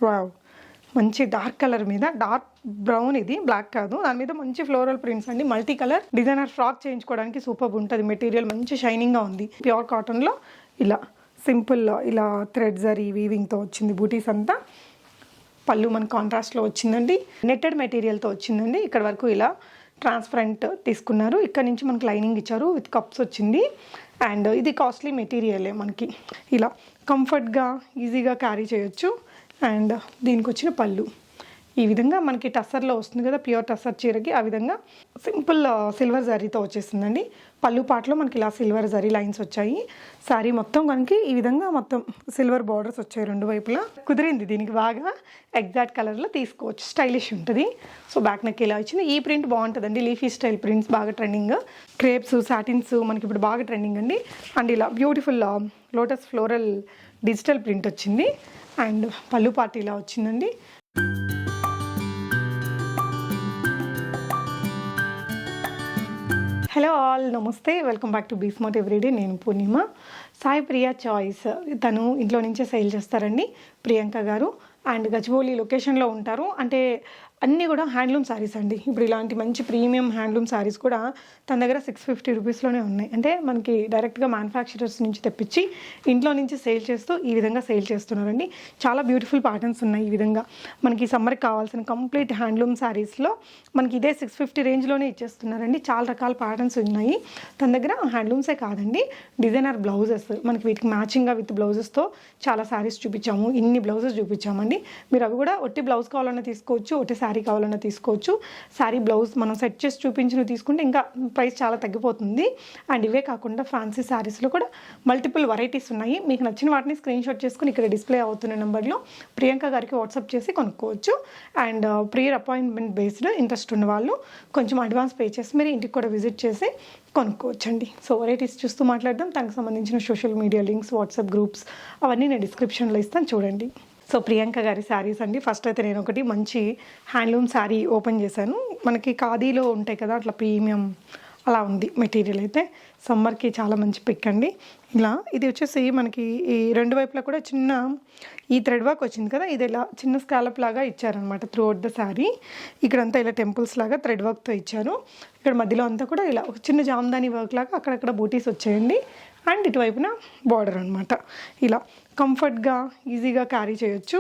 Wow, మంచి dark colour మీద dark brown, ఇది బ్లాక్ కాదు, దాని మీద మంచి ఫ్లోరల్ ప్రింట్స్ అండి. మల్టీ కలర్ డిజైనర్ ఫ్రాక్ చేయించుకోవడానికి సూపర్ ఉంటుంది. మెటీరియల్ మంచి షైనింగ్గా ఉంది. ప్యూర్ కాటన్లో ఇలా సింపుల్ ఇలా థ్రెడ్ జరీ వీవింగ్తో వచ్చింది. బూటీస్ అంతా పళ్ళు మన కాంట్రాస్ట్లో వచ్చిందండి. నెట్టెడ్ మెటీరియల్తో వచ్చిందండి. ఇక్కడ వరకు ఇలా ట్రాన్స్పరెంట్ తీసుకున్నారు. ఇక్కడ నుంచి మనకి లైనింగ్ ఇచ్చారు, విత్ కప్స్ వచ్చింది. అండ్ ఇది కాస్ట్లీ మెటీరియలే, మనకి ఇలా కంఫర్ట్గా ఈజీగా క్యారీ చేయొచ్చు. అండ్ దీనికి వచ్చిన పళ్ళు ఈ విధంగా మనకి టస్సర్లో వస్తుంది కదా, ప్యూర్ టస్సర్ చీరకి ఆ విధంగా సింపుల్ సిల్వర్ జరీతో వచ్చేసిందండి. పళ్ళు పాటలో మనకి ఇలా సిల్వర్ జరీ లైన్స్ వచ్చాయి. శారీ మొత్తం మనకి ఈ విధంగా మొత్తం సిల్వర్ బార్డర్స్ వచ్చాయి రెండు వైపులా. కుదిరింది దీనికి బాగా. ఎగ్జాక్ట్ కలర్లో తీసుకోవచ్చు, స్టైలిష్ ఉంటుంది. సో బ్యాక్ నెక్ ఇలా వచ్చింది. ఈ ప్రింట్ బాగుంటుందండి, లీఫీ స్టైల్ ప్రింట్స్ బాగా ట్రెండింగ్. క్రేప్స్, సాటిన్స్ మనకి ఇప్పుడు బాగా ట్రెండింగ్ అండి. అండ్ ఇలా beautiful lotus floral digital print వచ్చింది. అండ్ పళ్ళు పార్టీ ఇలా వచ్చిందండి. హలో ఆల్, నమస్తే, welcome back to be smart everyday. నేను పూర్ణిమ. సాయి ప్రియా చాయిస్, తను ఇంట్లో నుంచే సేల్ చేస్తారండి ప్రియాంక గారు. అండ్ గచ్చిబౌలి లొకేషన్లో ఉంటారు. అంటే అన్నీ కూడా హ్యాండ్లూమ్ శారీస్ అండి. ఇప్పుడు ఇలాంటి మంచి ప్రీమియం హ్యాండ్లూమ్ శారీస్ కూడా తన దగ్గర 650 రూపీస్లోనే ఉన్నాయి. అంటే మనకి డైరెక్ట్గా మ్యానుఫ్యాక్చరర్స్ నుంచి తెప్పించి ఇంట్లో నుంచి సేల్ చేస్తూ ఈ విధంగా సేల్ చేస్తున్నారండి. చాలా బ్యూటిఫుల్ ప్యాటర్న్స్ ఉన్నాయి. ఈ విధంగా మనకి సమ్మర్కి కావాల్సిన కంప్లీట్ హ్యాండ్లూమ్ శారీస్లో మనకి ఇదే 650 రేంజ్లోనే ఇచ్చేస్తున్నారండి. చాలా రకాల ప్యాటర్న్స్ ఉన్నాయి తన దగ్గర. హ్యాండ్లూమ్సే కాదండి, డిజైనర్ బ్లౌజెస్ మనకి వీటికి మ్యాచింగ్గా విత్ బ్లౌజెస్తో చాలా శారీస్ చూపించాము. ఇన్ని బ్లౌజెస్ చూపించామండి. మీరు అవి కూడా ఒట్టి బ్లౌజ్ కావాలన్నా తీసుకోవచ్చు, ఒట్టి శారీ కావాలన్నా తీసుకోవచ్చు. శారీ బ్లౌజ్ మనం సెట్ చేసి చూపించిన తీసుకుంటే ఇంకా ప్రైస్ చాలా తగ్గిపోతుంది. అండ్ ఇవే కాకుండా ఫ్యాన్సీ శారీస్లో కూడా మల్టిపుల్ వెరైటీస్ ఉన్నాయి. మీకు నచ్చిన వాటిని స్క్రీన్ షాట్ చేసుకుని ఇక్కడ డిస్ప్లే అవుతున్న నెంబర్లో ప్రియాంక గారికి వాట్సాప్ చేసి కొనుక్కోవచ్చు. And prior appointment based interest ఉన్న వాళ్ళు కొంచెం అడ్వాన్స్ పే చేసి మీరు ఇంటికి కూడా విజిట్ చేసి కొనుక్కోవచ్చండి. సో వెరైటీస్ చూస్తూ మాట్లాడదాం. దానికి సంబంధించిన social media links, WhatsApp groups అవన్నీ నేను డిస్క్రిప్షన్లో ఇస్తాను, చూడండి. సో ప్రియాంక గారి శారీస్ అండి. ఫస్ట్ అయితే నేను ఒకటి మంచి హ్యాండ్లూమ్ శారీ ఓపెన్ చేశాను. మనకి ఖాదీలో ఉంటాయి కదా, అట్లా ప్రీమియం అలా ఉంది మెటీరియల్. అయితే సమ్మర్కి చాలా మంచి పిక్ అండి. ఇలా ఇది వచ్చేసి మనకి ఈ రెండు వైపులా కూడా చిన్న ఈ థ్రెడ్ వర్క్ వచ్చింది కదా, ఇది ఇలా చిన్న స్కాలప్ లాగా ఇచ్చారనమాట త్రూ అవుట్ ద శారీ. ఇక్కడంతా ఇలా టెంపుల్స్ లాగా థ్రెడ్ వర్క్తో ఇచ్చారు. ఇక్కడ మధ్యలో అంతా కూడా ఇలా ఒక చిన్న జామ్దాని వర్క్ లాగా అక్కడక్కడ బూటీస్ వచ్చాయండి. అండ్ ఇటువైపున బార్డర్ అనమాట. ఇలా కంఫర్ట్గా ఈజీగా క్యారీ చేయొచ్చు.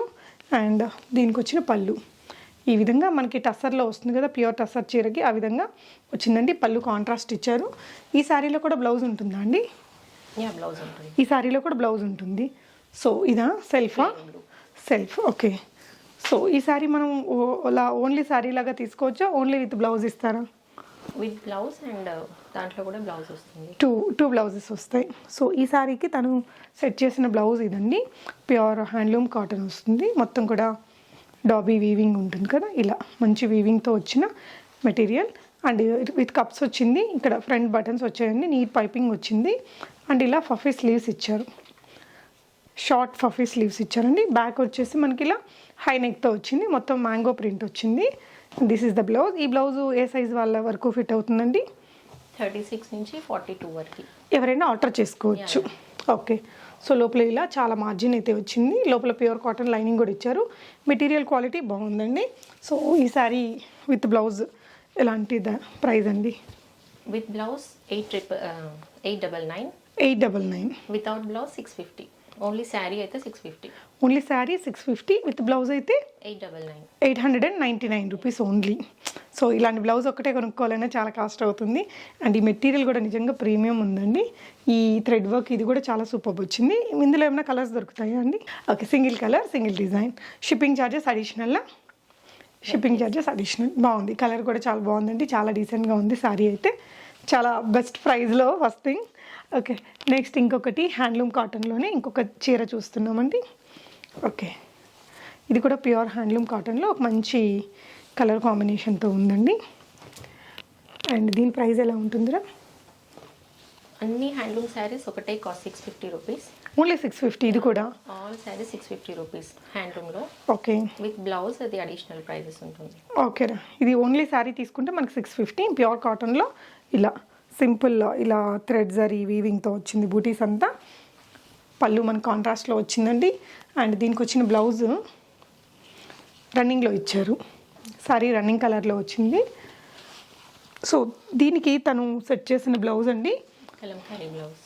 అండ్ దీనికి వచ్చిన పళ్ళు ఈ విధంగా మనకి టస్సర్లో వస్తుంది కదా, ప్యూర్ టస్సర్ చీరకి ఆ విధంగా వచ్చిందండి. పళ్ళు కాంట్రాస్ట్ ఇచ్చారు. ఈ శారీలో కూడా బ్లౌజ్ ఉంటుందా అండి? బ్లౌజ్ ఉంటుంది. ఈ శారీలో కూడా బ్లౌజ్ ఉంటుంది. సో ఇదా సెల్ఫా? Self, okay. సో ఈ శారీ మనం అలా ఓన్లీ శారీ లాగా తీసుకోవచ్చా, ఓన్లీ విత్ బ్లౌజ్ ఇస్తారా? విత్ బ్లౌజ్ అండ్ దాంట్లో కూడా బ్లౌజ్ వస్తుంది. టూ బ్లౌజెస్ వస్తాయి. సో ఈ శారీకి తను సెట్ చేసిన బ్లౌజ్ ఇదండి. ప్యూర్ హ్యాండ్లూమ్ కాటన్ వస్తుంది. మొత్తం కూడా డాబీ వీవింగ్ ఉంటుంది కదా, ఇలా మంచి వీవింగ్తో వచ్చిన మెటీరియల్. అండ్ విత్ కప్స్ వచ్చింది. ఇక్కడ ఫ్రంట్ బటన్స్ వచ్చాయండి, నీట్ పైపింగ్ వచ్చింది. అండ్ ఇలా ఫఫీ స్లీవ్స్ ఇచ్చారు, షార్ట్ ఫఫీ స్లీవ్స్ ఇచ్చారండి. బ్యాక్ వచ్చేసి మనకి ఇలా హై నెక్తో వచ్చింది. మొత్తం మ్యాంగో ప్రింట్ వచ్చింది. This is the blouse. ఈ బ్లౌజ్ ఏ సైజ్ వాళ్ళ వరకు ఫిట్ అవుతుందండి? 36 నుంచి 42 వరకు ఎవరైనా ఆర్డర్ చేసుకోవచ్చు. ఓకే. సో లోపల ఇలా చాలా మార్జిన్ అయితే వచ్చింది. లోపల ప్యూర్ కాటన్ లైనింగ్ కూడా ఇచ్చారు. మెటీరియల్ క్వాలిటీ బాగుందండి. సో ఈ సారీ విత్ బ్లౌజ్ ఎలాంటి ప్రైస్ అండి? With blouse 899. 899. Without blouse 650. Only sari అయితే 650. ఓన్లీ శారీ 650, విత్ బ్లౌజ్ అయితే 899. 899 రూపీస్ ఓన్లీ. సో ఇలాంటి బ్లౌజ్ ఒక్కటే కొనుక్కోవాలన్నా చాలా కాస్ట్ అవుతుంది. అండ్ ఈ మెటీరియల్ కూడా నిజంగా ప్రీమియం ఉందండి. ఈ థ్రెడ్ వర్క్ ఇది కూడా చాలా సూపర్ వచ్చింది. ఇందులో ఏమైనా కలర్స్ దొరుకుతాయా అండి? Okay, single colour, single design. Shipping charges అడిషనల్లా? Shipping charges additional. బాగుంది, కలర్ కూడా చాలా బాగుందండి. చాలా డీసెంట్గా ఉంది శారీ అయితే. చాలా బెస్ట్ ప్రైస్లో ఫస్ట్ థింగ్. ఓకే, నెక్స్ట్ ఇంకొకటి హ్యాండ్లూమ్ కాటన్లోనే ఇంకొక చీర చూస్తున్నామండి. ఓకే, ఇది కూడా ప్యూర్ హ్యాండ్లూమ్ కాటన్లో ఒక మంచి కలర్ కాంబినేషన్తో ఉందండి. అండ్ దీని ప్రైస్ ఎలా ఉంటుందిరా? అన్ని హ్యాండ్లూమ్ శారీస్ ఒకటే కాస్ట్ 650 రూపీస్. ఓన్లీ 650. ఇది కూడా ఆల్ శారీస్ 650 రూపీస్ హ్యాండ్లూమ్లో. ఓకే, విత్ బ్లౌజ్ అది అడిషనల్ ప్రైజెస్ ఉంటుంది. ఓకేరా. ఇది ఓన్లీ శారీ తీసుకుంటే మనకి 650. ప్యూర్ కాటన్లో ఇలా సింపుల్ ఇలా థ్రెడ్ జరీ వీవింగ్తో వచ్చింది బూటీస్ అంతా. పళ్ళు మన కాంట్రాస్ట్లో వచ్చిందండి. అండ్ దీనికి వచ్చిన బ్లౌజ్ రన్నింగ్లో ఇచ్చారు. సారీ రన్నింగ్ కలర్లో వచ్చింది. సో దీనికి తను సెట్ చేసిన బ్లౌజ్ అండి, కలంకారీ బ్లౌజ్,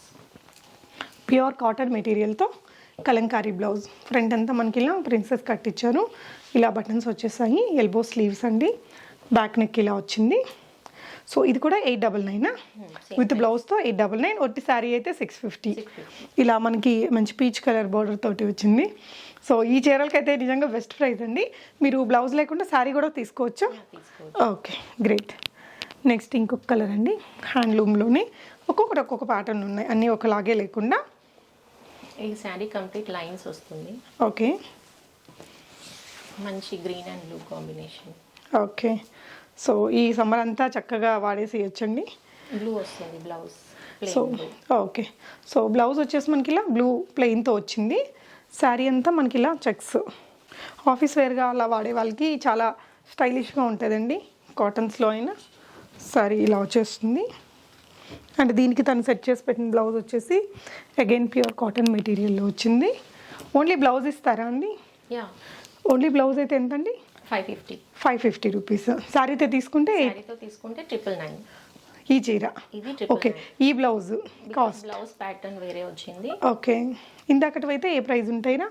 ప్యూర్ కాటన్ మెటీరియల్తో కలంకారీ బ్లౌజ్. ఫ్రంట్ అంతా మనకి ఇలా ప్రిన్సెస్ కట్ ఇచ్చారు. ఇలా బటన్స్ వచ్చేసాయి. ఎల్బో స్లీవ్స్ అండి, బ్యాక్ నెక్ ఇలా వచ్చింది. సో ఇది కూడా 899 విత్ బ్లౌజ్తో 899. ఒట్టి శారీ అయితే 650. ఇలా మనకి మంచి పీచ్ కలర్ బార్డర్ తోటి వచ్చింది. సో ఈ చీరలకైతే నిజంగా బెస్ట్ ప్రైస్ అండి. మీరు బ్లౌజ్ లేకుండా శారీ కూడా తీసుకోవచ్చు. Okay, great. నెక్స్ట్ ఇంకొక కలర్ అండి, హ్యాండ్లూమ్లోనే ఒక్కొక్కటి ఒక్కొక్క ప్యాటర్న్ ఉన్నాయి, అన్నీ ఒకలాగే లేకుండా. ఈ శారీ కంప్లీట్ లైన్స్ వస్తుంది. ఓకే, మంచి green and blue combination. Okay. So ఈ సమ్మర్ అంతా చక్కగా వాడేసేయచ్చండి. బ్లూ వస్తుంది blouse. So okay. So blouse వచ్చేసి మనకి ఇలా బ్లూ ప్లెయిన్తో వచ్చింది. శారీ అంతా మనకి ఇలా చెక్స్. ఆఫీస్ వేర్గా అలా వాడే వాళ్ళకి చాలా స్టైలిష్గా ఉంటుందండి. కాటన్స్లో అయినా శారీ ఇలా వచ్చేస్తుంది. అండ్ దీనికి తను సెట్ చేసి పెట్టిన బ్లౌజ్ వచ్చేసి అగైన్ ప్యూర్ కాటన్ మెటీరియల్లో వచ్చింది. ఓన్లీ బ్లౌజ్ ఇస్తారా అండి? యా, ఓన్లీ బ్లౌజ్ అయితే ఎంతండి? 550. 550 రూపీస్. శారీతో తీసుకుంటే శారీతో తీసుకుంటే 999. ఈ చీర. ఇది ఓకే, ఈ బ్లౌజ్ కాస్ట్. బ్లౌజ్ ప్యాటర్న్ వేరే వచ్చింది. ఓకే, ఇందాకటి అయితే ఏ ప్రైస్ ఉంటాయినా?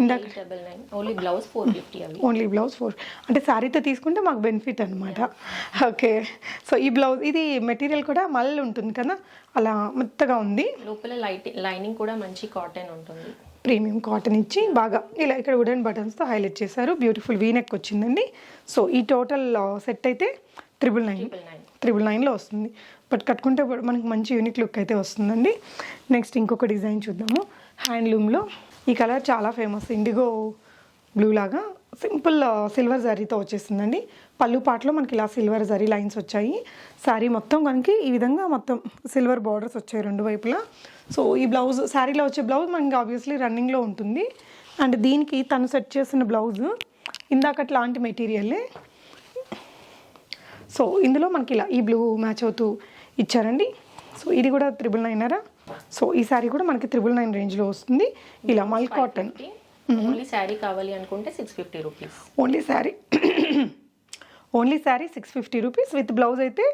ఇందాక 899. Only blouse 450. అవి ఓన్లీ బ్లౌజ్ 4, అంటే శారీతో తీసుకుంటే మాకు బెనిఫిట్ అనమాట. ఓకే. సో ఈ బ్లౌజ్ ఇది మెటీరియల్ కూడా మళ్ళీ ఉంటుంది కదా, అలా మెత్తగా ఉంది. లోపల లైనింగ్ కూడా మంచి కాటన్ ఉంటుంది. ప్రీమియం కాటన్ ఇచ్చి బాగా ఇలా ఇక్కడ వుడెన్ బటన్స్తో హైలైట్ చేశారు. బ్యూటిఫుల్ వీనెక్ వచ్చిందండి. సో ఈ టోటల్ సెట్ అయితే 999లో వస్తుంది. బట్ కట్టుకుంటే మనకి మంచి యూనిక్ లుక్ అయితే వస్తుందండి. నెక్స్ట్ ఇంకొక డిజైన్ చూద్దాము. హ్యాండ్లూమ్లో ఈ కలర్ చాలా ఫేమస్, ఇండిగో బ్లూ లాగా సింపుల్ సిల్వర్ జరీతో వచ్చేసిందండి. పళ్ళు పాటలో మనకి ఇలా సిల్వర్ జరీ లైన్స్ వచ్చాయి. శారీ మొత్తం మనకి ఈ విధంగా మొత్తం సిల్వర్ బార్డర్స్ వచ్చాయి రెండు వైపులా. సో ఈ బ్లౌజ్, శారీలో వచ్చే బ్లౌజ్ మనకి ఆబ్వియస్లీ రన్నింగ్లో ఉంటుంది. అండ్ దీనికి తను సెట్ చేసిన బ్లౌజ్ ఇందాకటి లాంటి మెటీరియల్లే. సో ఇందులో మనకి ఇలా ఈ బ్లూ మ్యాచ్ అవుతూ ఇచ్చారండి. సో ఇది కూడా 999. సో ఈ శారీ కూడా మనకి 999 రేంజ్లో వస్తుంది. ఇలా మల్ కాటన్. ఓన్లీ శారీ కావాలి అనుకుంటే 650 rupees. Only sari 650 rupees with blouse అయితే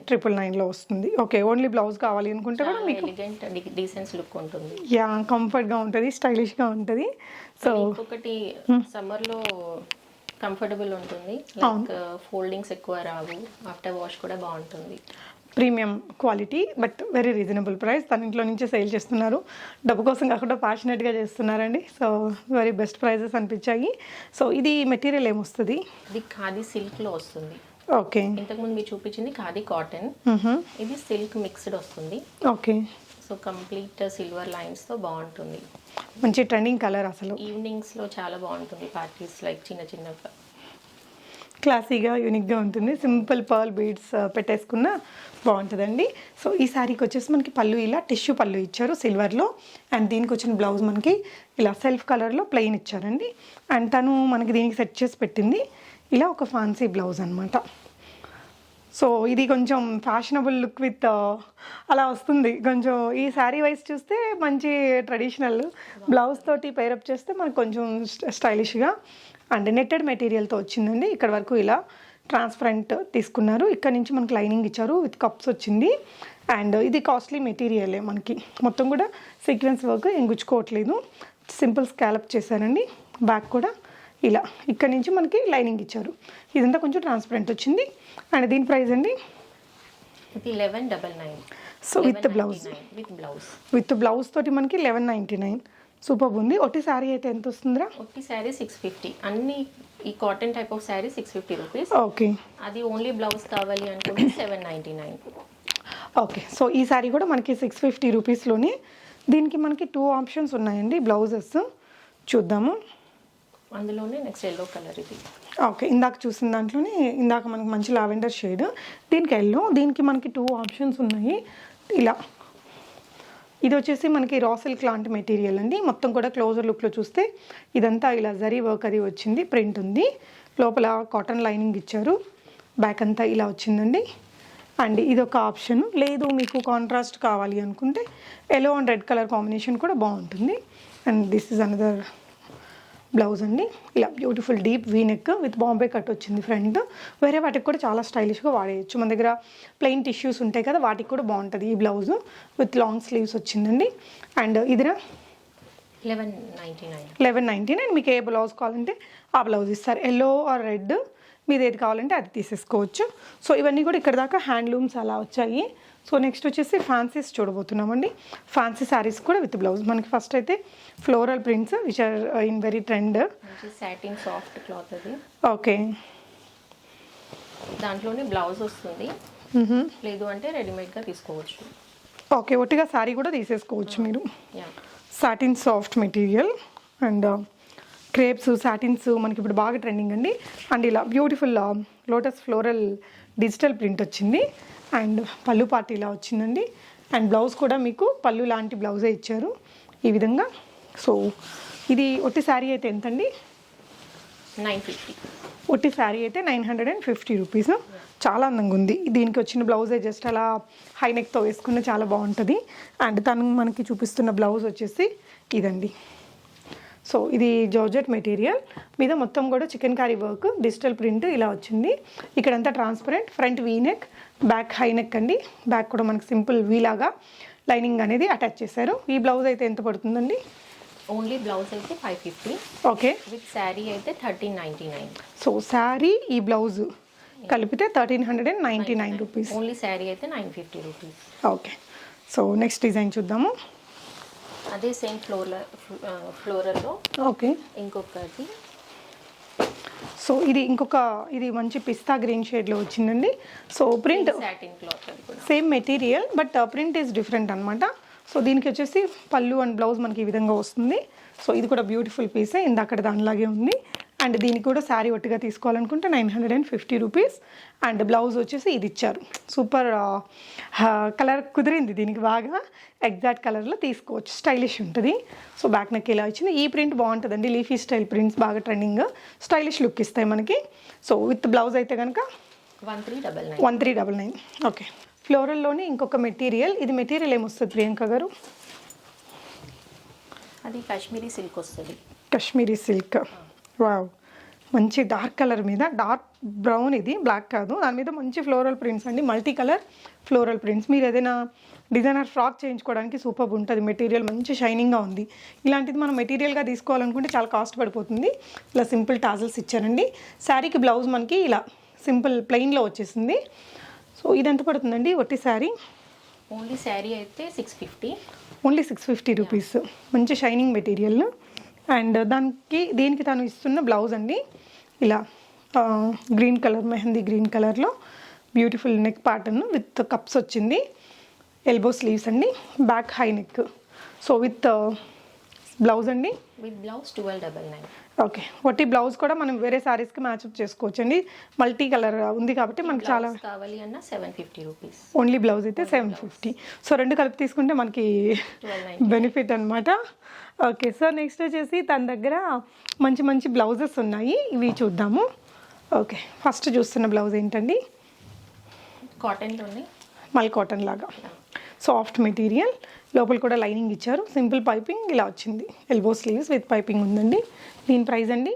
999లో వస్తుంది. ఓకే, ఓన్లీ బ్లౌజ్ కావాలి అనుకుంటే కూడా మీకు ఎలిగెంట్ డీసెన్స్ లుక్ ఉంటుంది. యా, కంఫర్ట్గా ఉంటుంది, స్టైలిష్గా ఉంటుంది. సో ఇంకొకటి సమ్మర్లో కంఫర్టబుల్ ఉంటుంది. లైక్ ఫోల్డింగ్స్ ఎక్కువ రావు, ఆఫ్టర్ వాష్ కూడా బాగుంటుంది. Premium quality but very reasonable price. తన ఇంట్లో నుంచే సేల్ చేస్తున్నారు, డబ్బు కోసం కాకుండా ప్యాషనెట్గా చేస్తున్నారండి. సో వెరీ బెస్ట్ ప్రైజెస్ అనిపించాయి. సో ఇది మెటీరియల్ ఏమొస్తుంది? ఇది ఖాదీ సిల్క్లో వస్తుంది. ఓకే, ఇంతకుముందు మీరు చూపించింది ఖాదీ కాటన్, ఇది సిల్క్ మిక్స్డ్ వస్తుంది. ఓకే. సో కంప్లీట్ సిల్వర్ లైన్స్తో బాగుంటుంది. మంచి ట్రెండింగ్ కలర్, అసలు ఈవినింగ్స్లో చాలా బాగుంటుంది. పార్టీస్ లైక్ చిన్న చిన్న క్లాసీగా యూనిక్గా ఉంటుంది. సింపుల్ పర్ల్ బీడ్స్ పెట్టేసుకున్న బాగుంటుందండి. సో ఈ శారీకి వచ్చేసి మనకి పళ్ళు ఇలా టిష్యూ పళ్ళు ఇచ్చారు సిల్వర్లో. అండ్ దీనికి వచ్చిన బ్లౌజ్ మనకి ఇలా సెల్ఫ్ కలర్లో ప్లెయిన్ ఇచ్చారండి. అండ్ తను మనకి దీనికి సెట్ చేసి పెట్టింది ఇలా ఒక ఫ్యాన్సీ బ్లౌజ్ అనమాట. సో ఇది కొంచెం ఫ్యాషనబుల్ లుక్ విత్ అలా వస్తుంది. కొంచెం ఈ శారీ వైజ్ చూస్తే మంచి ట్రెడిషనల్, బ్లౌజ్ తోటి పేరప్ చేస్తే మనకు కొంచెం స్టైలిష్గా. అండ్ నెట్టెడ్ మెటీరియల్తో వచ్చిందండి. ఇక్కడ వరకు ఇలా ట్రాన్స్పరెంట్ తీసుకున్నారు. ఇక్కడ నుంచి మనకి లైనింగ్ ఇచ్చారు విత్ కప్స్ వచ్చింది. అండ్ ఇది కాస్ట్లీ మెటీరియలే, మనకి మొత్తం కూడా సీక్వెన్స్ వర్క్ ఎంగుచ్చుకోవట్లేదు, సింపుల్ స్కాలప్ చేశారండి. బ్యాక్ కూడా ఇలా ఇక్కడ నుంచి మనకి లైనింగ్ ఇచ్చారు. ఇదంతా కొంచెం ట్రాన్స్పరెంట్ వచ్చింది. అండ్ దీని ప్రైస్ అండి 1199. సో విత్ బ్లౌజ్ తోటి మనకి 1199. సూపర్ ఉంది. ఒట్టి శారీ అయితే ఎంత వస్తుందిరా? ఒట్టి శారీ 650. అన్ని ఈ cotton type of sari 650 rupees. Okay, అది ఓన్లీ బ్లౌజ్ కావాలి అనుకుంటే 799. ఓకే. సో ఈ శారీ కూడా మనకి 650 రూపీస్లోనే. దీనికి మనకి 2 ఆప్షన్స్ ఉన్నాయండి బ్లౌజెస్, చూద్దాము. అందులోనే నెక్స్ట్ ఎల్లో కలర్ ఇది. ఓకే, ఇందాక చూసిన దాంట్లోనే ఇందాక మనకి మంచి లావెండర్ షేడ్, దీనికి ఎల్లో. దీనికి మనకి 2 ఆప్షన్స్ ఉన్నాయి. ఇలా ఇది వచ్చేసి మనకి రా సిల్క్ లాంటి మెటీరియల్ అండి. మొత్తం కూడా క్లోజర్ లుక్లో చూస్తే ఇదంతా ఇలా జరీ వర్క్ అది వచ్చింది, ప్రింట్ ఉంది. లోపల కాటన్ లైనింగ్ ఇచ్చారు. బ్యాక్ అంతా ఇలా వచ్చిందండి. అండ్ ఇది ఒక ఆప్షన్. లేదు మీకు కాంట్రాస్ట్ కావాలి అనుకుంటే yellow and red colour combination కూడా బాగుంటుంది. And this is another blouse అండి. ఇలా beautiful deep V neck with Bombay cut వచ్చింది ఫ్రంట్. వేరే వాటికి కూడా చాలా స్టైలిష్గా వాడేయచ్చు. మన దగ్గర ప్లెయిన్ టిష్యూస్ ఉంటాయి కదా, వాటికి కూడా బాగుంటుంది ఈ బ్లౌజ్. విత్ లాంగ్ స్లీవ్స్ వచ్చిందండి. అండ్ ఇదిరా 1199. మీకు ఏ బ్లౌజ్ కావాలంటే ఆ బ్లౌజ్ ఇస్తారు. ఎల్లో ఆర్ రెడ్ మీది ఏది కావాలంటే అది తీసేసుకోవచ్చు. సో ఇవన్నీ కూడా ఇక్కడ దాకా హ్యాండ్లూమ్స్ అలా వచ్చాయి. సో నెక్స్ట్ వచ్చేసి ఫ్యాన్సీస్ చూడబోతున్నామండి. ఫ్యాన్సీ శారీస్ కూడా విత్ బ్లౌజ్. మనకి ఫస్ట్ అయితే floral prints which are in very trend. Satin soft cloth అది. ఓకే, దాంట్లోనే బ్లౌజ్ వస్తుంది. లేదు అంటే రెడీమేడ్గా తీసుకోవచ్చు. ఓకే, ఒట్టిగా శారీ కూడా తీసేసుకోవచ్చు మీరు. Yeah, satin soft material and crepes satins మనకి ఇప్పుడు బాగా ట్రెండింగ్ అండి. అండ్ ఇలా beautiful lotus floral digital print వచ్చింది. అండ్ పళ్ళు పార్టీ ఇలా వచ్చిందండి. అండ్ బ్లౌజ్ కూడా మీకు పళ్ళు లాంటి బ్లౌజే ఇచ్చారు ఈ విధంగా. సో ఇది ఒట్టి శారీ అయితే ఎంతండి? 950. ఒట్టి శారీ అయితే 950 రూపీస్. చాలా అందంగా ఉంది. దీనికి వచ్చిన బ్లౌజే జస్ట్ అలా హై నెక్తో వేసుకున్న చాలా బాగుంటుంది. అండ్ తను మనకి చూపిస్తున్న బ్లౌజ్ వచ్చేసి ఇదండి. సో ఇది జార్జెట్ మెటీరియల్ మీద మొత్తం కూడా chikankari work digital print ఇలా వచ్చింది. ఇక్కడంతా transparent. Front V neck, back high neck అండి. బ్యాక్ కూడా మనకి సింపుల్ వీ లాగా లైనింగ్ అనేది అటాచ్ చేశారు. ఈ బ్లౌజ్ అయితే ఎంత పడుతుందండి? ఓన్లీ బ్లౌజ్ అయితే 550. ఓకే, విత్ శారీ అయితే 1399. సో శారీ ఈ బ్లౌజ్ కలిపితే 1399 రూపీస్. ఓన్లీ శారీ అయితే 950 rupees. Okay, so next design చూద్దాము. అదే సేమ్ ఫ్లోరల్లో ఓకే, ఇంకొకటి. సో ఇది మంచి పిస్తా గ్రీన్ షేడ్లో వచ్చిందండి. సో ప్రింట్ సాటిన్ క్లాత్ అది కూడా same material but print is different అనమాట. సో దీనికి వచ్చేసి పళ్ళు అండ్ బ్లౌజ్ మనకి ఈ విధంగా వస్తుంది. సో ఇది కూడా బ్యూటిఫుల్ పీసే, ఇందాక దానిలాగే ఉంది. అండ్ దీనికి కూడా శారీ ఒట్టిగా తీసుకోవాలనుకుంటే 950 రూపీస్. అండ్ బ్లౌజ్ వచ్చేసి ఇది ఇచ్చారు. సూపర్ కలర్ కుదిరింది దీనికి బాగా. ఎగ్జాక్ట్ కలర్లో తీసుకోవచ్చు, స్టైలిష్ ఉంటుంది. సో బ్యాక్ నెక్ ఇలా ఇచ్చింది. ఈ ప్రింట్ బాగుంటుందండి. లీఫీ స్టైల్ ప్రింట్స్ బాగా ట్రెండింగ్, స్టైలిష్ లుక్ ఇస్తాయి మనకి. సో విత్ బ్లౌజ్ అయితే కనుక 1399. ఓకే, ఫ్లోరల్లోనే ఇంకొక మెటీరియల్. ఇది మెటీరియల్ ఏమొస్తుంది ప్రియాంక గారు? అది కాశ్మీరీ సిల్క్ వస్తుంది. కాశ్మీరీ సిల్క్. వావ్, మంచి డార్క్ కలర్ మీద డార్క్ బ్రౌన్, ఇది బ్లాక్ కాదు, దాని మీద మంచి ఫ్లోరల్ ప్రింట్స్ అండి. Multi colour floral prints. మీరు ఏదైనా డిజైనర్ ఫ్రాక్ చేయించుకోవడానికి సూపర్ ఉంటుంది. మెటీరియల్ మంచి షైనింగ్గా ఉంది. ఇలాంటిది మనం మెటీరియల్గా తీసుకోవాలనుకుంటే చాలా కాస్ట్ పడిపోతుంది. ఇలా సింపుల్ టాజల్స్ ఇచ్చారండి. శారీకి బ్లౌజ్ మనకి ఇలా సింపుల్ ప్లెయిన్లో వచ్చేసింది. సో ఇది ఎంత పడుతుందండి ఒట్టి శారీ? ఓన్లీ శారీ అయితే 650. Only 650 rupees. మంచి షైనింగ్ మెటీరియల్. అండ్ దీనికి తను ఇస్తున్న బ్లౌజ్ అండి ఇలా గ్రీన్ కలర్, మెహందీ గ్రీన్ కలర్లో beautiful neck pattern with cuffs వచ్చింది. ఎల్బో స్లీవ్స్ అండి. Back high neck. So with blouse అండి. With blouse 1299. ఓకే, ఒట్టి బ్లౌజ్ కూడా మనం వేరే శారీస్కి మ్యాచ్అప్ చేసుకోవచ్చు అండి. మల్టీ కలర్ ఉంది కాబట్టి మనకి చాలా కావాలి అన్న 750 రూపీస్. ఓన్లీ బ్లౌజ్ అయితే 750. సో రెండు కలిపి తీసుకుంటే మనకి బెనిఫిట్ అనమాట. ఓకే, సో నెక్స్ట్ వచ్చేసి తన దగ్గర మంచి మంచి బ్లౌజెస్ ఉన్నాయి, ఇవి చూద్దాము. ఓకే, ఫస్ట్ చూస్తున్న బ్లౌజ్ ఏంటండి? కాటన్లోనే మల్ కాటన్ లాగా సాఫ్ట్ మెటీరియల్, లోపల కూడా లైనింగ్ ఇచ్చారు. సింపుల్ పైపింగ్ ఇలా వచ్చింది. ఎల్బో స్లీవ్స్ విత్ పైపింగ్ ఉందండి. దీని ప్రైస్ అండి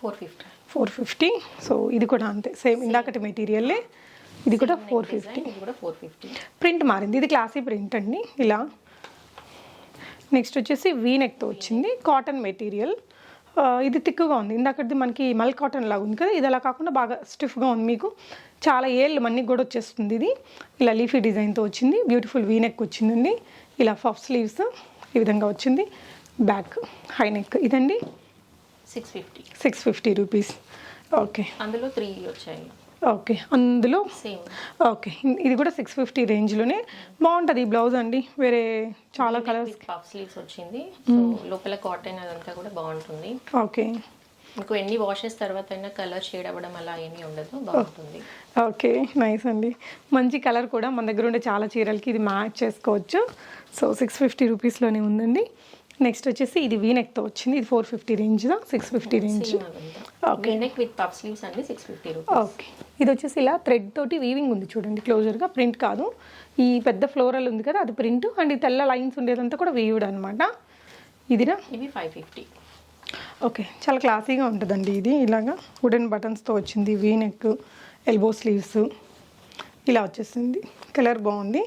450. సో ఇది కూడా అంతే, సేమ్ ఇందాకటి మెటీరియల్లే. ఇది కూడా 450. ప్రింట్ మారింది. ఇది క్లాసీ ప్రింట్ అండి ఇలా. నెక్స్ట్ వచ్చేసి వీ నెక్తో వచ్చింది. Cotton material. ఇది థిక్గా ఉంది. ఇందాకది మనకి మల్ కాటన్ లాగా ఉంది కదా, ఇది అలా కాకుండా బాగా స్టిఫ్గా ఉంది. మీకు చాలా ఏళ్ళు మన్నికి కూడా వచ్చేస్తుంది. ఇది ఇలా లీఫీ డిజైన్తో వచ్చింది. బ్యూటిఫుల్ వీ నెక్ వచ్చిందండి. ఇలా పఫ్ స్లీవ్స్ ఈ విధంగా వచ్చింది. Back high neck. ఇదండి 650 రూపీస్. ఓకే, అందులో 3 వచ్చాయి. ఓకే, అందులో సేమ్. ఓకే, ఇది కూడా 650 రేంజ్లోనే బాగుంటుంది. ఈ బ్లౌజ్ అండి వేరే చాలా కలర్స్. పఫ్ స్లీవ్స్ వచ్చింది. సో లోపల కాటన్ అదంతా కూడా బాగుంటుంది. ఓకే, మీకు ఎన్ని వాషెస్ తర్వాత అయినా కలర్ షేడ్ అవ్వడం అలా ఏమీ ఉండదు, బాగుంటుంది. ఓకే, నైస్ అండి. మంచి కలర్ కూడా మన దగ్గర ఉండే చాలా చీరలకి ఇది మ్యాచ్ చేసుకోవచ్చు. సో 650 రూపీస్లోనే ఉందండి. నెక్స్ట్ వచ్చేసి ఇది వీ నెక్తో వచ్చింది. ఇది 450 range, 650 range. Okay, neck with puff sleeves అండి 650 రూపీస్. ఓకే, ఇది వచ్చేసి ఇలా థ్రెడ్ తోటి వీవింగ్ ఉంది చూడండి క్లోజర్గా. ప్రింట్ కాదు, ఈ పెద్ద ఫ్లోరల్ ఉంది కదా అది ప్రింట్. అండ్ ఈ తెల్ల లైన్స్ ఉండేదంతా కూడా వీవుడ్ అనమాట. ఇదినా ఇవి 550. ఓకే, చాలా క్లాసీగా ఉంటుందండి ఇది. ఇలాగా వుడెన్ బటన్స్తో వచ్చింది, వీ నెక్, ఎల్బో స్లీవ్స్ ఇలా వచ్చేసింది. కలర్ బాగుంది.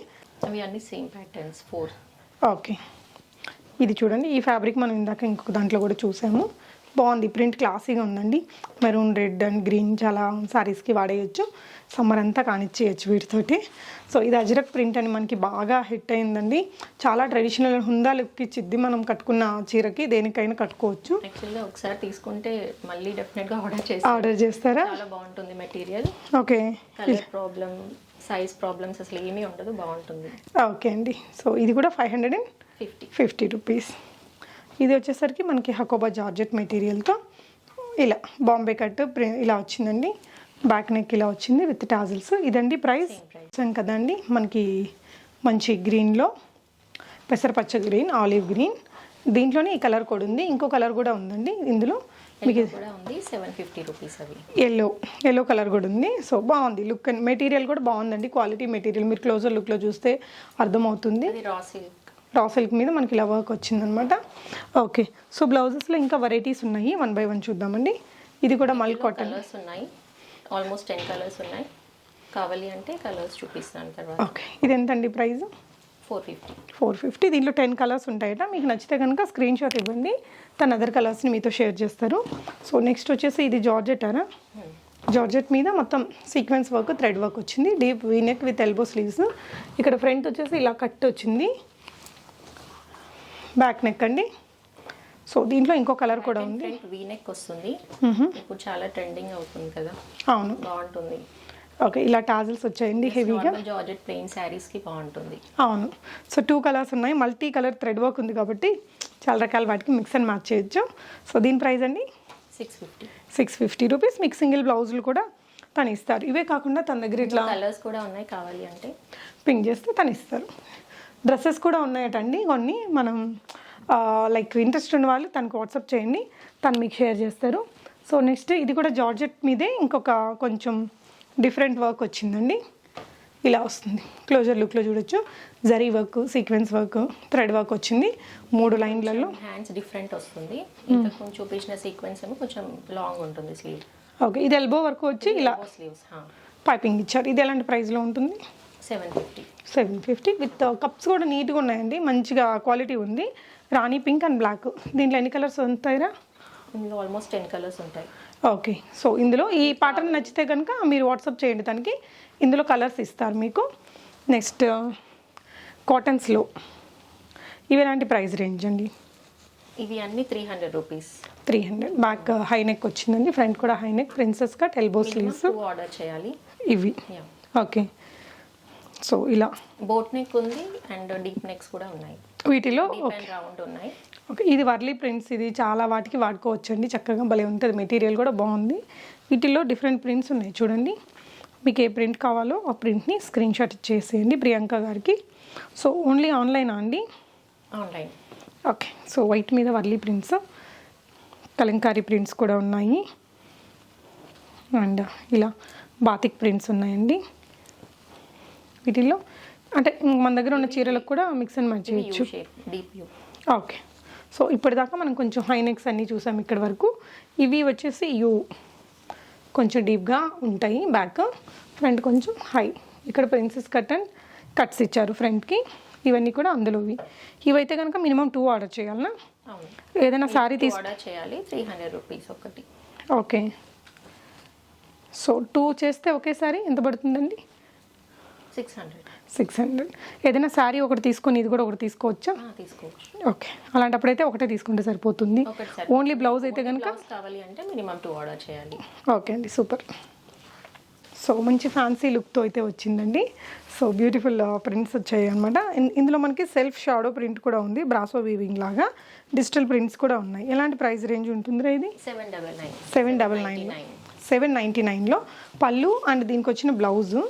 అవి అన్ని సేమ్ ప్యాటర్న్స్ 4. ఓకే, ఇది చూడండి. ఈ ఫ్యాబ్రిక్ మనం ఇందాక ఇంకొక దాంట్లో కూడా చూసాము. బాగుంది, ప్రింట్ క్లాసీగా ఉందండి. మెరూన్, రెడ్ అండ్ గ్రీన్ చాలా సారీస్కి వాడేయచ్చు. సమ్మర్ అంతా కానిచ్చేయచ్చు వీటితోటి. సో ఇది అజ్రక్ ప్రింట్ అని మనకి బాగా హిట్ అయిందండి. చాలా ట్రెడిషనల్ హుందా లుక్ ఇచ్చిద్ది. మనం కట్టుకున్న చీరకి దేనికైనా కట్టుకోవచ్చు. యాక్చువల్గా ఒకసారి తీసుకుంటే మళ్ళీ డెఫినెట్గా ఆర్డర్ చేస్తారా? చాలా బాగుంటుంది material. Okay, colour problem, size problems అసలు ఏమీ ఉండదు, బాగుంటుంది. ఓకే అండి. సో ఇది కూడా 550 రూపీస్. ఇది వచ్చేసరికి మనకి హకోబా జార్జెట్ మెటీరియల్తో ఇలా బాంబే కట్ ఇలా వచ్చిందండి. బ్యాక్ నెక్ ఇలా వచ్చింది విత్ టాజిల్స్. ఇదండి ప్రైస్ కదండి. మనకి మంచి గ్రీన్లో పెసరపచ్చ గ్రీన్, ఆలివ్ గ్రీన్, దీంట్లోనే ఈ కలర్ కూడా ఉంది. ఇంకో కలర్ కూడా ఉందండి ఇందులో మీకు. 750 రూపీస్. అవి ఎల్లో కలర్ కూడా ఉంది. సో బాగుంది లుక్ అండ్ మెటీరియల్ కూడా బాగుందండి. క్వాలిటీ మెటీరియల్ మీరు క్లోజర్ లుక్లో చూస్తే అర్థమవుతుంది. రా సిల్క్ మీద మనకి ఇలా వర్క్ వచ్చిందనమాట. ఓకే, సో బ్లౌజెస్లో ఇంకా వెరైటీస్ ఉన్నాయి. 1 by 1 చూద్దామండి. ఇది కూడా మల్ కాటన్. కలర్స్ ఉన్నాయి, ఆల్మోస్ట్ 10 కలర్స్ ఉన్నాయి. కావాలి అంటే కలర్స్ చూపిస్తాను తర్వాత. ఓకే, ఇది ఎంతండి ప్రైస్? 450. దీంట్లో 10 కలర్స్ ఉంటాయట. మీకు నచ్చితే కనుక స్క్రీన్ షాట్ ఇవ్వండి, తన అదర్ కలర్స్ని మీతో షేర్ చేస్తారు. సో నెక్స్ట్ వచ్చేసి ఇది జార్జెట్ అనా? జార్జెట్ మీద మొత్తం సీక్వెన్స్ వర్క్, థ్రెడ్ వర్క్ వచ్చింది. Deep V neck with elbow sleeves. ఇక్కడ ఫ్రంట్ వచ్చేసి ఇలా కట్ వచ్చింది, బ్యాక్ నెక్ అండి. సో దీంట్లో ఇంకో కలర్ కూడా ఉంది. వీ నెక్ వస్తుంది, ఇప్పుడు చాలా ట్రెండింగ్ అవుతుంది కదా. అవును, బాగుంటుంది. ఓకే, ఇలా టాజిల్స్ వచ్చాయండి హెవీగా. జార్జెట్ ప్లెయిన్ శారీస్కి బాగుంటుంది. అవును, సో 2 కలర్స్ ఉన్నాయి. మల్టీ కలర్ థ్రెడ్ వర్క్ ఉంది కాబట్టి చాలా రకాల వాటికి మిక్స్ అండ్ మ్యాచ్ చేయొచ్చు. సో దీని ప్రైస్ అండి 650 రూపీస్. మీకు సింగిల్ బ్లౌజులు కూడా తను ఇస్తారు. ఇవే కాకుండా తన దగ్గర ఇట్లా కలర్స్ కూడా ఉన్నాయి, కావాలి అంటే పింక్ చేస్తే తను ఇస్తారు. డ్రెస్సెస్ కూడా ఉన్నాయటండి కొన్ని. మనం లైక్ ఇంట్రెస్ట్ ఉన్న వాళ్ళు తనకు వాట్సాప్ చేయండి, తను మీకు షేర్ చేస్తారు. సో నెక్స్ట్ ఇది కూడా జార్జెట్ మీదే ఇంకొక కొంచెం డిఫరెంట్ వర్క్ వచ్చిందండి. ఇలా వస్తుంది, క్లోజర్ లుక్లో చూడొచ్చు. Zari work, sequence work, thread work వచ్చింది 3 లైన్లలో. హ్యాండ్స్ డిఫరెంట్ వస్తుంది. ఇంతకు ముందు చూపించిన సీక్వెన్స్ ఏమో కొంచెం లాంగ్ ఉంటుంది స్లీవ్. ఓకే, ఇది ఎల్బో వర్క్ వచ్చి ఇలా స్లీవ్స్ పైపింగ్ ఇచ్చారు. ఇది ఎలాంటి ప్రైస్లో ఉంటుంది? 750 విత్ కప్స్ కూడా నీట్గా ఉన్నాయండి, మంచిగా క్వాలిటీ ఉంది. రాణి పింక్ అండ్ బ్లాక్. దీంట్లో ఎన్ని కలర్స్ ఉంటాయిరా? ఇందులో ఆల్మోస్ట్ 10 కలర్స్ ఉంటాయి. ఓకే, సో ఇందులో ఈ ప్యాటర్న్ నచ్చితే కనుక మీరు వాట్సాప్ చేయండి తనకి, ఇందులో కలర్స్ ఇస్తారు మీకు. నెక్స్ట్ కాటన్స్లో ఇవి ఎలాంటి ప్రైస్ రేంజ్ అండి? ఇవి అన్ని 300 రూపీస్. 300. బ్యాక్ హై నెక్ వచ్చిందండి, ఫ్రంట్ కూడా high neck, princess cut, elbow sleeves. Order చేయాలి ఇవి. ఓకే, సో ఇలా బోట్ నెక్ ఉంది అండ్ డీప్ నెక్స్ కూడా ఉన్నాయి వీటిలో. రౌండ్ ఉన్నాయి. ఓకే, ఇది వర్లీ ప్రింట్స్. ఇది చాలా వాటికి వాడుకోవచ్చండి, చక్కగా భలే ఉంటుంది. మెటీరియల్ కూడా బాగుంది. వీటిలో డిఫరెంట్ ప్రింట్స్ ఉన్నాయి చూడండి. మీకు ఏ ప్రింట్ కావాలో ఆ ప్రింట్ని స్క్రీన్ షాట్ ఇచ్చేసేయండి ప్రియాంక గారికి. సో ఓన్లీ ఆన్లైనా అండి? ఆన్లైన్. ఓకే, సో వైట్ మీద వర్లీ ప్రింట్స్, కలంకారీ ప్రింట్స్ కూడా ఉన్నాయి. అండ్ ఇలా బాతిక్ ప్రింట్స్ ఉన్నాయండి. వీటిల్లో అంటే మన దగ్గర ఉన్న చీరలకు కూడా మిక్స్ అండ్ మ్యాచ్ చేయొచ్చు. ఓకే, సో ఇప్పటిదాకా మనం కొంచెం హై నెక్స్ అన్నీ చూసాం ఇక్కడి వరకు. ఇవి వచ్చేసి కొంచెం డీప్గా ఉంటాయి. బ్యాక్, ఫ్రంట్ కొంచెం హై. ఇక్కడ ప్రిన్సెస్ కట్ అండ్ కట్స్ ఇచ్చారు ఫ్రంట్కి. ఇవన్నీ కూడా అందులోవి. ఇవైతే కనుక మినిమం 2 ఆర్డర్ చేయాలనా? ఏదైనా సారీ ఆర్డర్ చేయాలి. 300 రూపీస్ ఒకటి. ఓకే, సో 2 చేస్తే ఒకేసారి ఎంత పడుతుందండి? 600. ఏదైనా శారీ ఒకటి తీసుకొని ఇది కూడా ఒకటి తీసుకోవచ్చా? తీసుకోవచ్చు. ఓకే, అలాంటప్పుడైతే ఒకటే తీసుకుంటే సరిపోతుంది. ఓన్లీ బ్లౌజ్ అయితే కనుక కావాలి అంటే మినిమం 2 ఆర్డర్ చేయాలి. ఓకే అండి, సూపర్. సో మంచి ఫ్యాన్సీ లుక్తో అయితే వచ్చిందండి. సో బ్యూటిఫుల్ ప్రింట్స్ వచ్చాయి అనమాట. ఇందులో మనకి సెల్ఫ్ షాడో ప్రింట్ కూడా ఉంది, బ్రాసో వీవింగ్ లాగా. డిజిటల్ ప్రింట్స్ కూడా ఉన్నాయి. ఎలాంటి ప్రైస్ రేంజ్ ఉంటుందిరా ఇది? 799లో పళ్ళు అండ్ దీనికి వచ్చిన బ్లౌజు.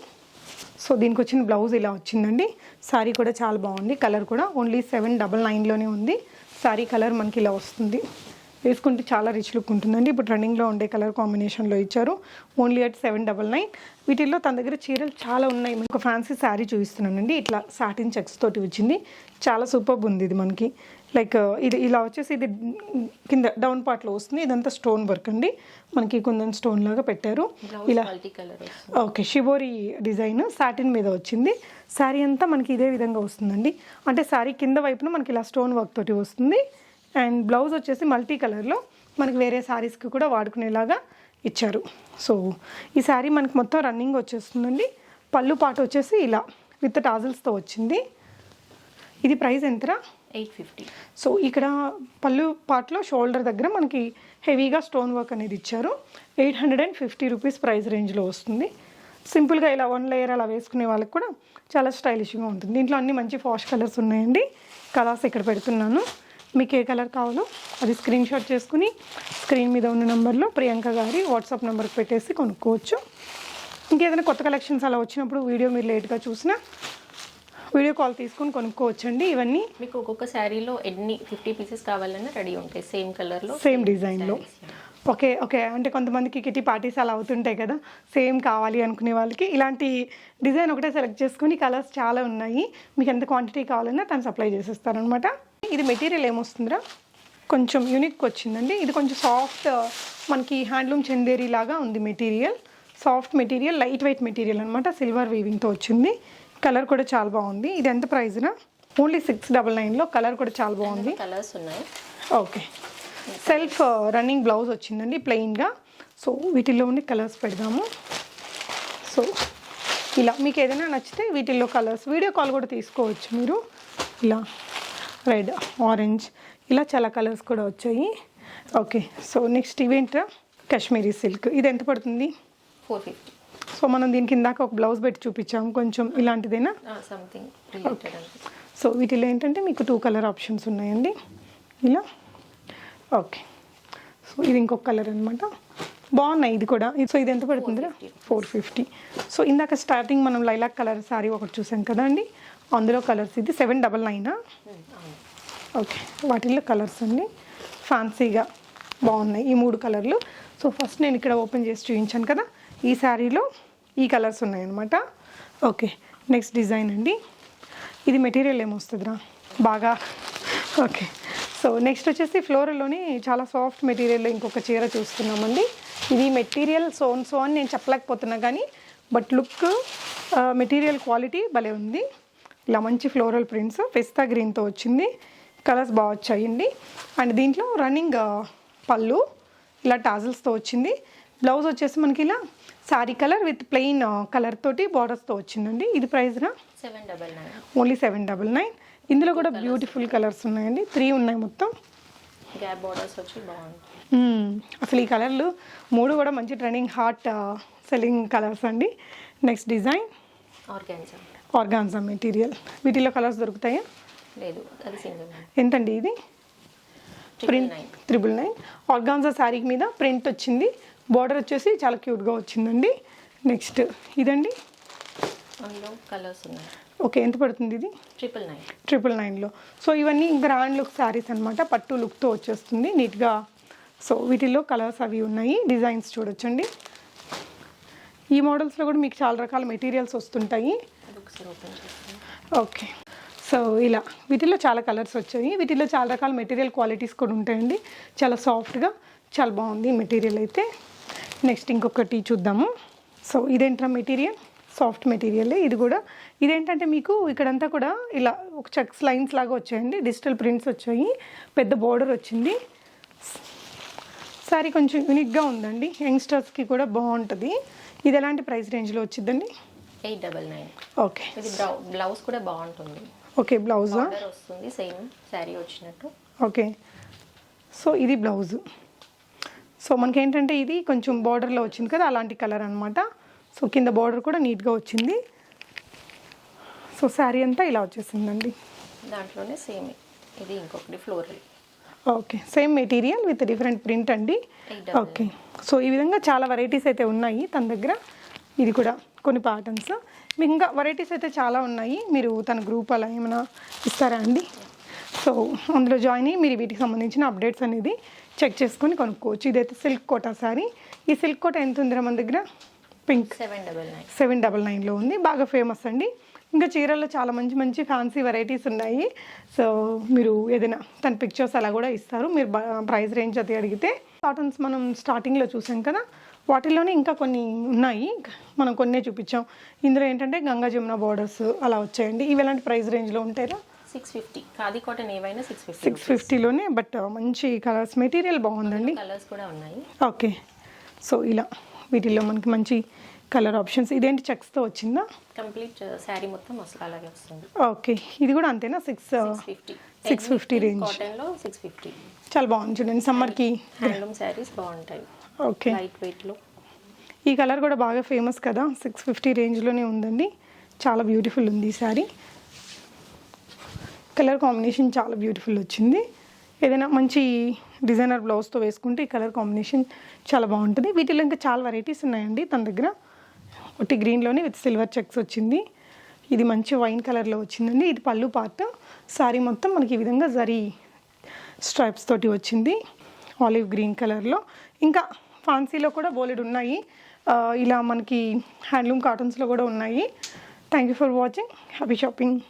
సో దీనికి వచ్చిన బ్లౌజ్ ఇలా వచ్చిందండి. శారీ కూడా చాలా బాగుంది. కలర్ కూడా ఓన్లీ 799లోనే ఉంది. శారీ కలర్ మనకి ఇలా వస్తుంది. వేసుకుంటే చాలా రిచ్ లుక్ ఉంటుందండి. ఇప్పుడు రన్నింగ్లో ఉండే కలర్ కాంబినేషన్లో ఇచ్చారు. Only at 799. వీటిల్లో తన దగ్గర చీరలు చాలా ఉన్నాయి. ఒక ఫ్యాన్సీ శారీ చూపిస్తున్నానండి. ఇట్లా సాటిన్ చెక్స్ తోటి వచ్చింది. చాలా సూపర్బ్ ఉంది ఇది మనకి. లైక్ ఇది ఇలా వచ్చేసి ఇది కింద డౌన్ పార్ట్లో వస్తుంది. ఇదంతా స్టోన్ వర్క్ అండి, మనకి కుందన్ స్టోన్ లాగా పెట్టారు. ఇలా multi colour okay, shibori design satin మీద వచ్చింది. శారీ అంతా మనకి ఇదే విధంగా వస్తుందండి. అంటే శారీ కింద వైపున మనకి ఇలా స్టోన్ వర్క్ తోటి వస్తుంది. అండ్ బ్లౌజ్ వచ్చేసి మల్టీ కలర్లో మనకి వేరే శారీస్కి కూడా వాడుకునేలాగా ఇచ్చారు. సో ఈ శారీ మనకి మొత్తం రన్నింగ్ వచ్చేస్తుందండి. పళ్ళు పాట వచ్చేసి ఇలా విత్ టాజిల్స్తో వచ్చింది. ఇది ప్రైస్ ఎంతరా? 850. సో ఇక్కడ పళ్ళు పాటలో షోల్డర్ దగ్గర మనకి హెవీగా స్టోన్ వర్క్ అనేది ఇచ్చారు. 850 రూపీస్ ప్రైస్ రేంజ్లో వస్తుంది. సింపుల్గా ఇలా 1 లేయర్ అలా వేసుకునే వాళ్ళకి కూడా చాలా స్టైలిష్గా ఉంటుంది. దీంట్లో అన్ని మంచి ఫాష్ కలర్స్ ఉన్నాయండి. కలర్స్ ఇక్కడ పెడుతున్నాను. మీకు ఏ కలర్ కావాలో అది స్క్రీన్ షాట్ చేసుకుని స్క్రీన్ మీద ఉన్న నెంబర్లో ప్రియాంక గారి వాట్సాప్ నెంబర్కి పెట్టేసి కొనుక్కోవచ్చు. ఇంకేదైనా కొత్త కలెక్షన్స్ అలా వచ్చినప్పుడు వీడియో మీరు లేట్గా చూసినా వీడియో కాల్ తీసుకొని కొనుక్కోవచ్చండి. ఇవన్నీ మీకు ఒక్కొక్క శారీలో ఎన్ని 50 పీసెస్ కావాలన్నా రెడీ ఉంటాయి, సేమ్ కలర్లో సేమ్ డిజైన్లో. ఓకే ఓకే, అంటే కొంతమందికి కిటీ పార్టీస్ అలా అవుతుంటాయి కదా, సేమ్ కావాలి అనుకునే వాళ్ళకి ఇలాంటి డిజైన్ ఒకటే సెలెక్ట్ చేసుకుని కలర్స్ చాలా ఉన్నాయి. మీకు ఎంత క్వాంటిటీ కావాలన్నా తను సప్లై చేసేస్తారనమాట. ఇది మెటీరియల్ ఏమొస్తుందిరా? కొంచెం యూనిక్ వచ్చిందండి. ఇది కొంచెం సాఫ్ట్, మనకి హ్యాండ్లూమ్ చందేరి లాగా ఉంది material. Soft material, light weight material అనమాట. సిల్వర్ వీవింగ్తో వచ్చింది. కలర్ కూడా చాలా బాగుంది. ఇది ఎంత ప్రైస్నా? ఓన్లీ 699లో. కలర్ కూడా చాలా బాగుంది. కలర్స్ ఉన్నాయి. ఓకే, సెల్ఫ్ రన్నింగ్ బ్లౌజ్ వచ్చిందండి ప్లెయిన్గా. సో వీటిల్లో ఉండి కలర్స్ పెడదాము. సో ఇలా మీకు ఏదైనా నచ్చితే వీటిల్లో కలర్స్ వీడియో కాల్ కూడా తీసుకోవచ్చు మీరు. ఇలా రెడ్, ఆరెంజ్, ఇలా చాలా కలర్స్ కూడా వచ్చాయి. ఓకే, సో నెక్స్ట్ ఇవేంట్రా? కాశ్మీరీ సిల్క్. ఇది ఎంత పడుతుంది? 450. సో మనం దీనికి ఇందాక ఒక బ్లౌజ్ పెట్టి చూపించాము, కొంచెం ఇలాంటిదేనా? Something related. సో వీటిలో ఏంటంటే మీకు 2 కలర్ ఆప్షన్స్ ఉన్నాయండి ఇలా. ఓకే, సో ఇది ఇంకొక కలర్ అనమాట. బాగున్నాయి ఇది కూడా. సో ఇది ఎంత పడుతుందిరా? 450. సో ఇందాక స్టార్టింగ్ మనం లైలాక్ కలర్ శారీ ఒకటి చూసాం కదా అండి, అందులో కలర్స్. ఇది 799. ఓకే, వాటిల్లో కలర్స్ అండి ఫ్యాన్సీగా బాగున్నాయి ఈ 3 కలర్లు. సో ఫస్ట్ నేను ఇక్కడ ఓపెన్ చేసి చూపించాను కదా, ఈ శారీలో ఈ కలర్స్ ఉన్నాయన్నమాట. ఓకే, నెక్స్ట్ డిజైన్ అండి. ఇది మెటీరియల్ ఏమొస్తుందిరా? బాగా ఓకే. సో నెక్స్ట్ వచ్చేసి ఫ్లోరల్లోని చాలా సాఫ్ట్ మెటీరియల్లో ఇంకొక చీర చూస్తున్నామండి. ఇది మెటీరియల్ సో అని నేను చెప్పలేకపోతున్నా కానీ, బట్ లుక్, మెటీరియల్ క్వాలిటీ భలే ఉంది. ఇలా మంచి ఫ్లోరల్ ప్రింట్స్ పిస్తా గ్రీన్తో వచ్చింది. కలర్స్ బాగా వచ్చాయండి. అండ్ దీంట్లో రన్నింగ్ పళ్ళు ఇలా టాజిల్స్తో వచ్చింది. బ్లౌజ్ వచ్చేసి మనకి ఇలా sari colour with plain colour తోటి బార్డర్స్తో వచ్చిందండి. ఇది ప్రైస్నా? 799. ఓన్లీ 799. ఇందులో కూడా బ్యూటిఫుల్ కలర్స్ ఉన్నాయండి. 3 ఉన్నాయి మొత్తం. గ్యాప్ బార్డర్స్ వచ్చి బాగుంది. అసలు ఈ కలర్లు 3 కూడా మంచి ట్రెండింగ్ హాట్ సెల్లింగ్ కలర్స్ అండి. Next design organza material. వీటిలో కలర్స్ దొరుకుతాయా? లేదు, అది సింగిల్. ఎంతండి ఇది? ప్రింట్ 999. ఆర్గాన్జా శారీ మీద ప్రింట్ వచ్చింది. బార్డర్ వచ్చేసి చాలా క్యూట్గా వచ్చిందండి. నెక్స్ట్ ఇదండి, అందులో కలర్స్ ఉన్నాయి. ఓకే, ఎంత పడుతుంది ఇది? 999లో. సో ఇవన్నీ గ్రాండ్ లుక్ శారీస్ అనమాట. పట్టు లుక్తో వచ్చేస్తుంది నీట్గా. సో వీటిల్లో కలర్స్ అవి ఉన్నాయి. డిజైన్స్ చూడొచ్చండి. ఈ మోడల్స్లో కూడా మీకు చాలా రకాల మెటీరియల్స్ వస్తుంటాయి. ఓకే, సో ఇలా వీటిల్లో చాలా కలర్స్ వచ్చాయి. వీటిల్లో చాలా రకాల మెటీరియల్ క్వాలిటీస్ కూడా ఉంటాయండి. చాలా సాఫ్ట్గా చాలా బాగుంది మెటీరియల్ అయితే. నెక్స్ట్ ఇంకొకటి చూద్దాము. సో ఇదేంట్రా మెటీరియల్? Soft material. ఇది కూడా ఇదేంటంటే మీకు ఇక్కడంతా కూడా ఇలా ఒక చెక్స్ లైన్స్ లాగా వచ్చాయండి. డిజిటల్ ప్రింట్స్ వచ్చాయి. పెద్ద బోర్డర్ వచ్చింది. సారీ కొంచెం యూనిక్గా ఉందండి. యంగ్స్టర్స్కి కూడా బాగుంటుంది. ఇది ఎలాంటి ప్రైస్ రేంజ్లో వచ్చిందండి? 899. ఓకే, ఇది బ్లౌజ్ కూడా బాగుంటుంది. ఓకే, బ్లౌజా వస్తుంది సేమ్ శారీ వచ్చినట్టు. ఓకే, సో ఇది బ్లౌజు. సో మనకి ఏంటంటే ఇది కొంచెం బార్డర్లో వచ్చింది కదా, అలాంటి కలర్ అనమాట. సో కింద బార్డర్ కూడా నీట్గా వచ్చింది. సో శారీ అంతా ఇలా వచ్చేసిందండి. దాంట్లోనే సేమ్ ఇది ఇంకొకటి floral. Okay, same material with different print అండి. ఓకే, సో ఈ విధంగా చాలా వెరైటీస్ అయితే ఉన్నాయి తన దగ్గర. ఇది కూడా కొన్ని ప్యాటర్న్స్. మీకు ఇంకా వెరైటీస్ అయితే చాలా ఉన్నాయి. మీరు తన గ్రూప్ అలా ఏమైనా ఇస్తారా అండి? సో అందులో జాయిన్ అయ్యి మీరు వీటికి సంబంధించిన అప్డేట్స్ అనేది చెక్ చేసుకొని కొనుక్కోవచ్చు. ఇదైతే సిల్క్ కోటా శారీ. ఈ సిల్క్ కోటా ఎంత ఉందిరా మన దగ్గర? పింక్ 799. 799లో ఉంది. బాగా ఫేమస్ అండి. ఇంకా చీరల్లో చాలా మంచి మంచి ఫ్యాన్సీ వెరైటీస్ ఉన్నాయి. సో మీరు ఏదైనా తన పిక్చర్స్ అలా కూడా ఇస్తారు, మీరు ప్రైస్ రేంజ్ అది అడిగితే. కాటన్స్ మనం స్టార్టింగ్లో చూసాం కదా, వాటిల్లోనే ఇంకా కొన్ని ఉన్నాయి, మనం కొన్నే చూపించాం. ఇందులో ఏంటంటే గంగా జమున బార్డర్స్ అలా వచ్చాయండి. ఇవి ఎలాంటి ప్రైస్ రేంజ్లో ఉంటాయా? 650. ఖాదీ కాటన్ ఏవైనా 650. 650లోనే, బట్ మంచి కలర్స్, మెటీరియల్ బాగుందండి. కలర్స్ కూడా ఉన్నాయి. ఓకే, సో ఇలా వీటిల్లో మనకి మంచి కలర్ ఆప్షన్స్. ఇదేంటి చెక్స్తో వచ్చిందా? కంప్లీట్ శారీ మొత్తం అసలు అలాగే వస్తుంది. ఓకే, ఇది కూడా అంతేనా? 650 రేంజ్. కాటన్లో 650. చాలా బాగుంది చూడండి, సమ్మర్కి హ్యాండ్లూమ్ శారీస్ బాగుంటాయి. ఓకే, లైట్ వెయిట్లో. ఈ కలర్ కూడా బాగా ఫేమస్ కదా, 650 రేంజ్లోనే ఉందండి. చాలా బ్యూటిఫుల్ ఉంది ఈ శారీ. కలర్ కాంబినేషన్ చాలా బ్యూటిఫుల్ వచ్చింది. ఏదైనా మంచి డిజైనర్ బ్లౌజ్తో వేసుకుంటే ఈ కలర్ కాంబినేషన్ చాలా బాగుంటుంది. వీటిలో ఇంకా చాలా వెరైటీస్ ఉన్నాయండి తన దగ్గర. ఒకటి గ్రీన్లోనే విత్ సిల్వర్ చెక్స్ వచ్చింది. ఇది మంచి వైన్ కలర్లో వచ్చిందండి. ఇది పళ్ళు పార్ట్. శారీ మొత్తం మనకి ఈ విధంగా జరీ స్ట్రైప్స్ తోటి వచ్చింది, ఆలివ్ గ్రీన్ కలర్లో. ఇంకా ఫ్యాన్సీలో కూడా బోలెడు ఉన్నాయి, ఇలా మనకి హ్యాండ్లూమ్ కాటన్స్లో కూడా ఉన్నాయి. Thank you for watching. Happy shopping.